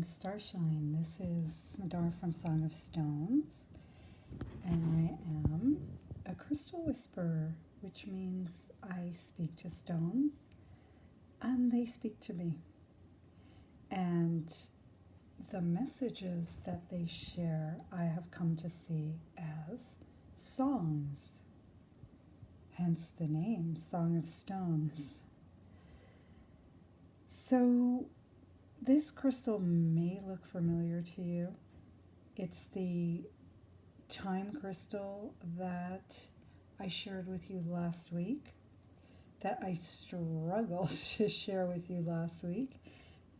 Starshine. This is Madar from Song of Stones, and I am a crystal whisperer, which means I speak to stones and they speak to me. And the messages that they share, I have come to see as songs, hence the name Song of Stones. So, this crystal may look familiar to you. It's the time crystal that I shared with you last week, that I struggled to share with you last week.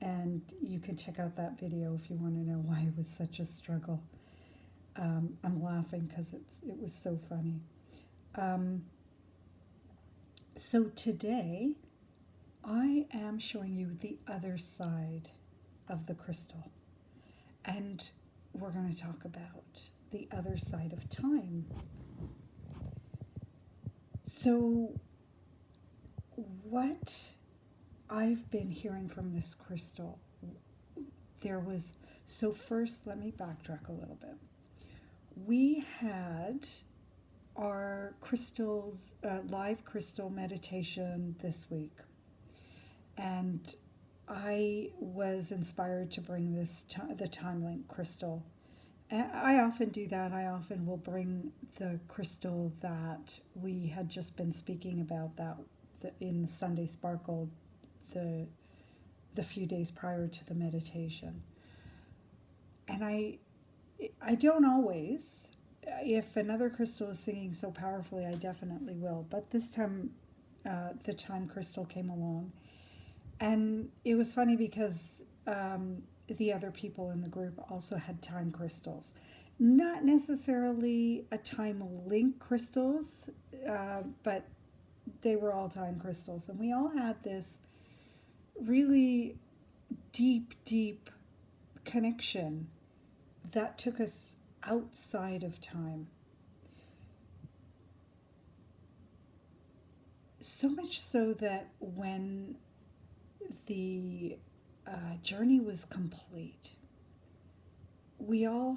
And you can check out that video if you want to know why it was such a struggle. I'm laughing because it was so funny. So today, I am showing you the other side of the crystal, and we're going to talk about the other side of time. So, what I've been hearing from this crystal, so first let me backtrack a little bit. We had our crystals, live crystal meditation this week. And I was inspired to bring the Time Link crystal. And I often do that. I often will bring the crystal that we had just been speaking about in the Sunday Sparkle, the few days prior to the meditation. And I don't always. If another crystal is singing so powerfully, I definitely will. But this time, the time crystal came along. And it was funny because the other people in the group also had time crystals. Not necessarily a time link crystals, but they were all time crystals. And we all had this really deep, deep connection that took us outside of time. So much so that when the journey was complete, we're all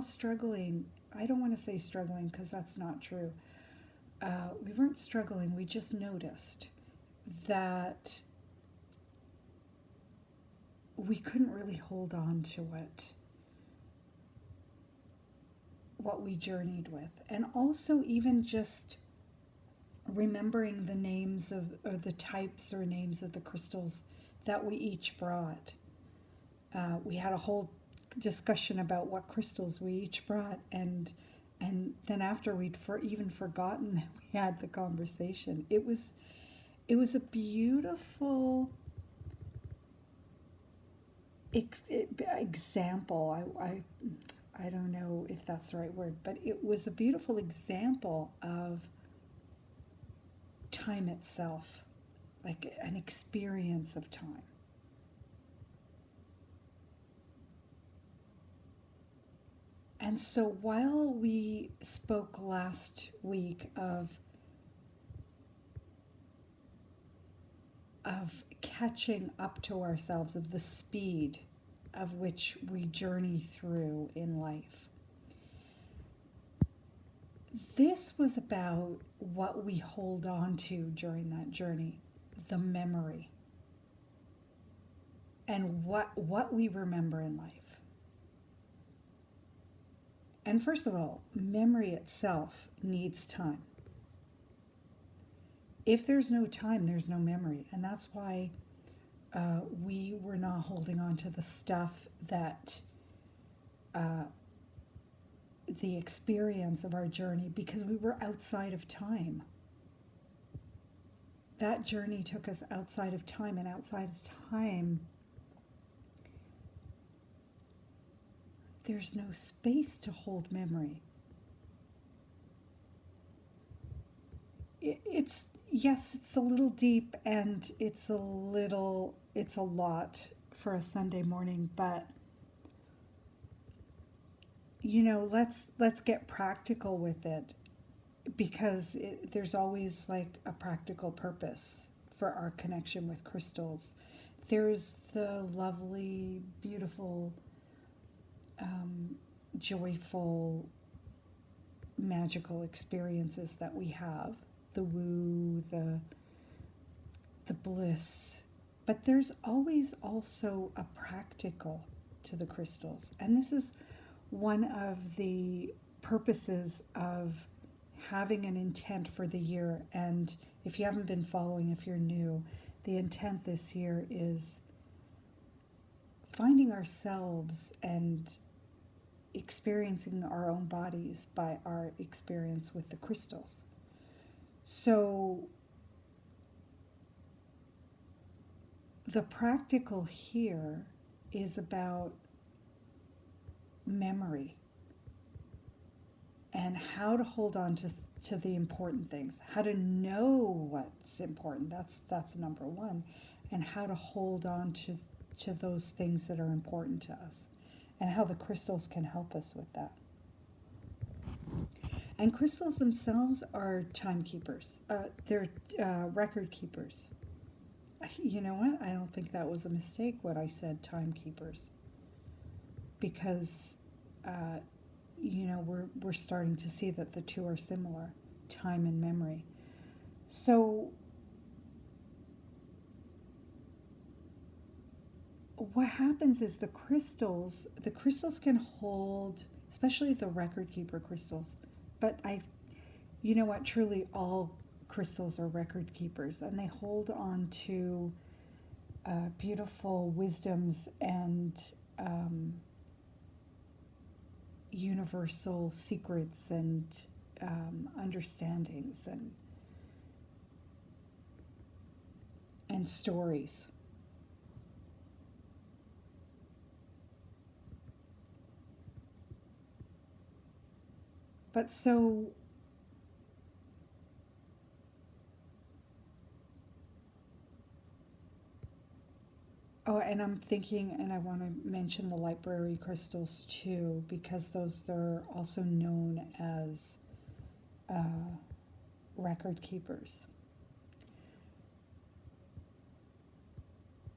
struggling. I don't want to say struggling because that's not true. We weren't struggling. We just noticed that we couldn't really hold on to what we journeyed with, and also even just remembering the names or the types or names of the crystals that we each brought. We had a whole discussion about what crystals we each brought, and then after we'd even forgotten that we had the conversation. It was a beautiful example. I don't know if that's the right word, but it was a beautiful example of time itself, like an experience of time. And so while we spoke last week of catching up to ourselves, of the speed of which we journey through in life, this was about what we hold on to during that journey, the memory, and what we remember in life. And first of all, memory itself needs time. If there's no time, there's no memory. And that's why we were not holding on to the stuff that the experience of our journey, because we were outside of time. That journey took us outside of time, and outside of time, there's no space to hold memory. It's a little deep, and it's a lot for a Sunday morning, but let's get practical with it, because there's always like a practical purpose for our connection with crystals. There's the lovely, beautiful, joyful, magical experiences that we have, the woo, the bliss. But there's always also a practical to the crystals. And this is one of the purposes of having an intent for the year. And if you haven't been following, if you're new, the intent this year is finding ourselves and experiencing our own bodies by our experience with the crystals. So the practical here is about memory and how to hold on to the important things, how to know what's important. That's number one, and how to hold on to those things that are important to us, and how the crystals can help us with that. And crystals themselves are timekeepers. They're record keepers. You know what? I don't think that was a mistake when I said timekeepers, because we're starting to see that the two are similar, time and memory. So what happens is the crystals can hold, especially the record keeper crystals, but truly all crystals are record keepers, and they hold on to beautiful wisdoms and universal secrets and understandings and stories. But so and I'm thinking, and I want to mention the library crystals too, because those are also known as record keepers.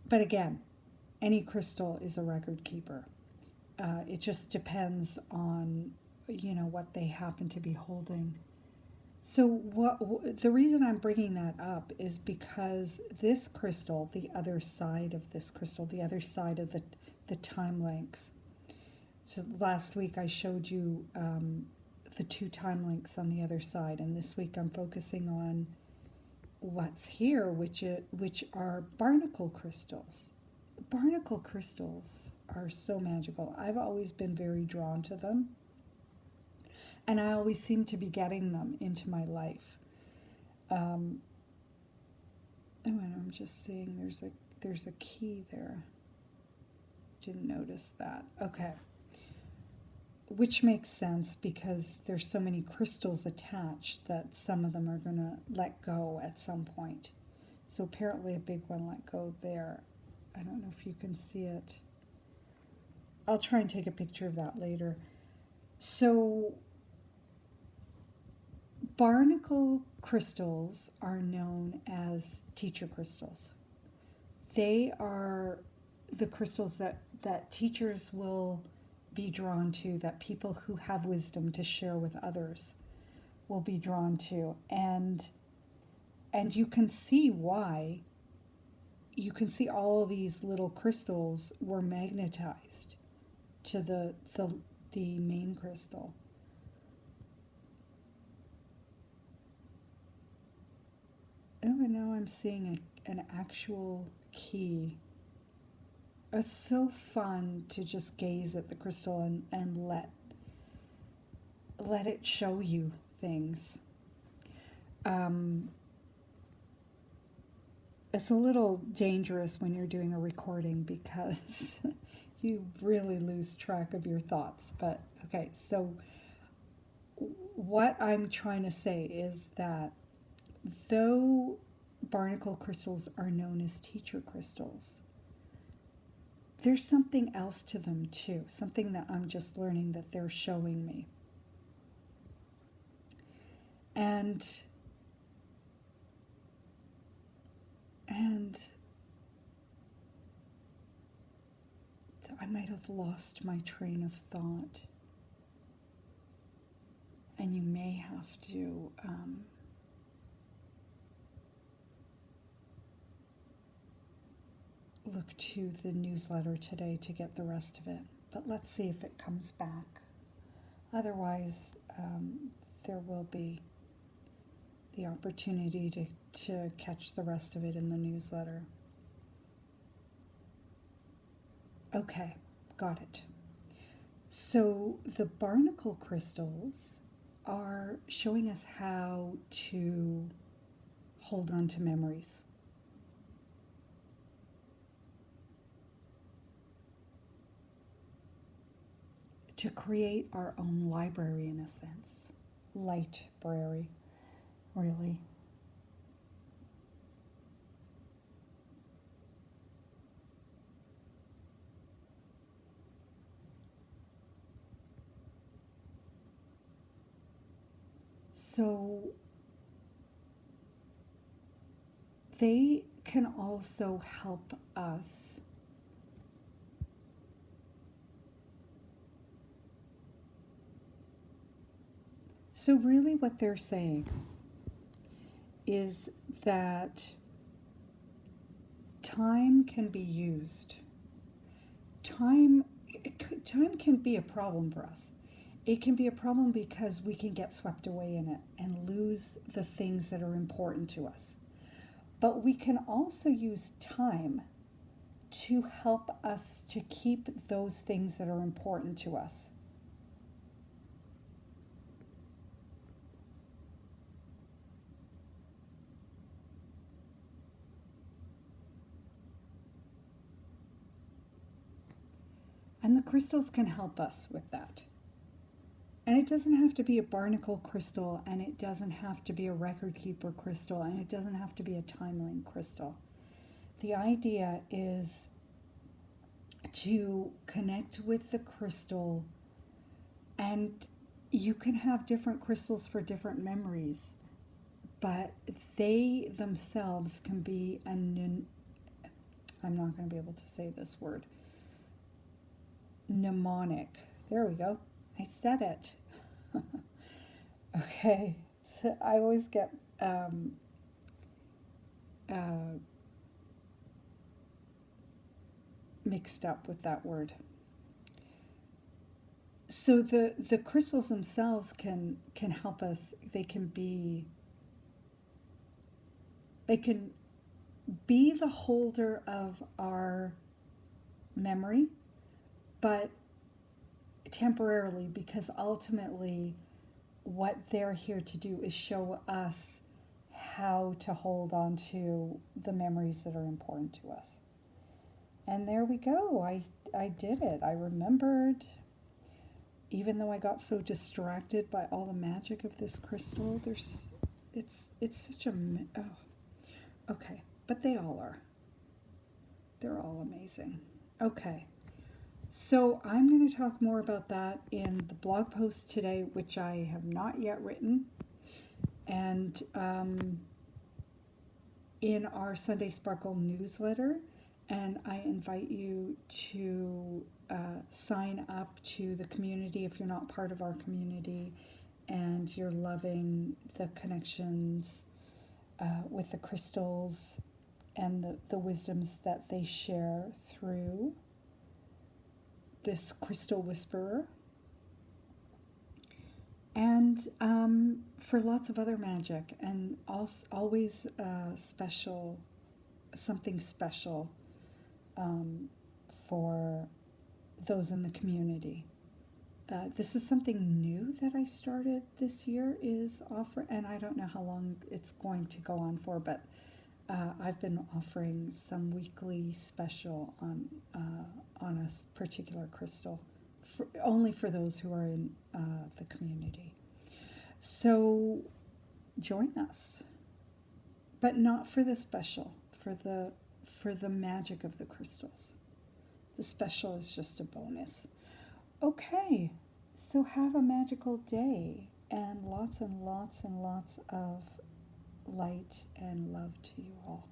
But again, any crystal is a record keeper. It just depends on what they happen to be holding. So the reason I'm bringing that up is because this crystal, the other side of this crystal, the other side of the time links. So last week I showed you the two time links on the other side, and this week I'm focusing on what's here, which are barnacle crystals. Barnacle crystals are so magical. I've always been very drawn to them. And I always seem to be getting them into my life. And I'm just seeing there's a key there. Didn't notice that. Okay. Which makes sense because there's so many crystals attached that some of them are going to let go at some point. So apparently a big one let go there. I don't know if you can see it. I'll try and take a picture of that later. So barnacle crystals are known as teacher crystals. They are the crystals that teachers will be drawn to, that people who have wisdom to share with others will be drawn to. And you can see why. You can see all these little crystals were magnetized to the main crystal. Oh, and now I'm seeing an actual key. It's so fun to just gaze at the crystal and let it show you things. It's a little dangerous when you're doing a recording because you really lose track of your thoughts. But okay, so what I'm trying to say is that though barnacle crystals are known as teacher crystals, there's something else to them too, something that I'm just learning that they're showing me. And And I might have lost my train of thought. And you may have to look to the newsletter today to get the rest of it. But let's see if it comes back. Otherwise, there will be the opportunity to catch the rest of it in the newsletter. Okay, got it. So the barnacle crystals are showing us how to hold on to memories. To create our own library, in a sense. Light-brary, really. So they can also help us So really what they're saying is that time can be used. Time can be a problem for us. It can be a problem because we can get swept away in it and lose the things that are important to us. But we can also use time to help us to keep those things that are important to us. And the crystals can help us with that. And it doesn't have to be a barnacle crystal, and it doesn't have to be a record keeper crystal, and it doesn't have to be a timeline crystal. The idea is to connect with the crystal, and you can have different crystals for different memories, but they themselves can be I'm not going to be able to say this word. Mnemonic. There we go. I said it. Okay. So I always get mixed up with that word. So the crystals themselves can help us. They can be the holder of our memory, but temporarily, because ultimately what they're here to do is show us how to hold on to the memories that are important to us. And there we go. I did it. I remembered, even though I got so distracted by all the magic of this crystal. It's such a okay, but they all are. They're all amazing. Okay. So I'm going to talk more about that in the blog post today, which I have not yet written, and in our Sunday Sparkle newsletter. And I invite you to sign up to the community if you're not part of our community and you're loving the connections with the crystals and the wisdoms that they share through this crystal whisperer, and for lots of other magic, and also always something special for those in the community. This is something new that I started this year, is offer, and I don't know how long it's going to go on for, but I've been offering some weekly special on a particular crystal, only for those who are in the community. So join us, but not for the special, for the magic of the crystals. The special is just a bonus. Okay, so have a magical day, and lots and lots and lots of light and love to you all.